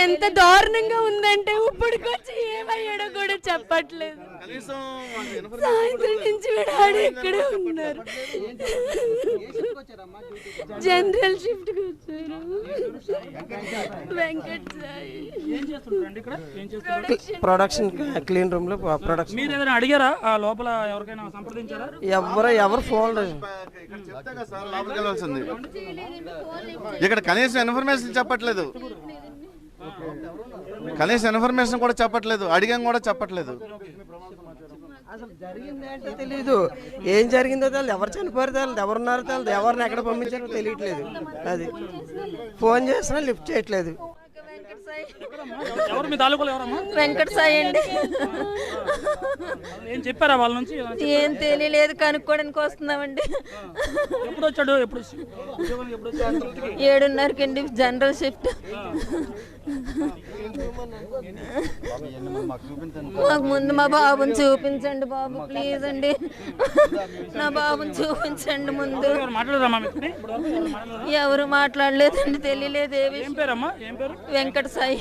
ఎంత దారుణంగా ఉందంటే ఇప్పటికొచ్చి ఏమయ్యాడో కూడా చెప్పట్లేదు. సాయంత్రం నుంచి వీడాడు ఇక్కడే ఉన్నారు. జనరల్ షిఫ్ట్ కి వచ్చారు. Venkat Sai production clean room లో ప్రొడక్షన్. మీరు ఏదైనా అడిగారా ఆ లోపల ఎవరికైనా సంప్రదించారా? ఎవరు ఫోన్ ఇక్కడ కనీసం ఇన్ఫర్మేషన్ చెప్పట్లేదు, కనీసం ఇన్ఫర్మేషన్ కూడా చెప్పట్లేదు, అడిగాం కూడా చెప్పట్లేదు. అసలు జరిగింది ఏంటో తెలీదు, ఏం జరిగిందో తెలియదు, ఎవరు చనిపోయారో తెలియదు, ఎవరున్నారో తెలియదు, ఎవరిని ఎక్కడ పంపించారో తెలియట్లేదు. అది ఫోన్ చేసినా లిఫ్ట్ చేయట్లేదు. ఎవరు మీ తాలూకాలో ఎవరమ్మా? వెంకట సాయి అండి. ఏం చెప్పారా వాళ్ళ నుంచి? ఏం తెలియలేదు, కనుక్కోవడానికి వస్తున్నామండి. ఎప్పుడు వచ్చాడు? ఎప్పుడు 7:30కి అండి జనరల్ షిఫ్ట్. మాకు ముందు మా బాబుని చూపించండి బాబు, ప్లీజ్ అండి. నా బాబుని చూపించండి ముందు. ఎవరు మాట్లాడలేదండి, తెలియలేదు. ఏం పేరమ్మా? ఏం పేరు? వెంకట సాయి.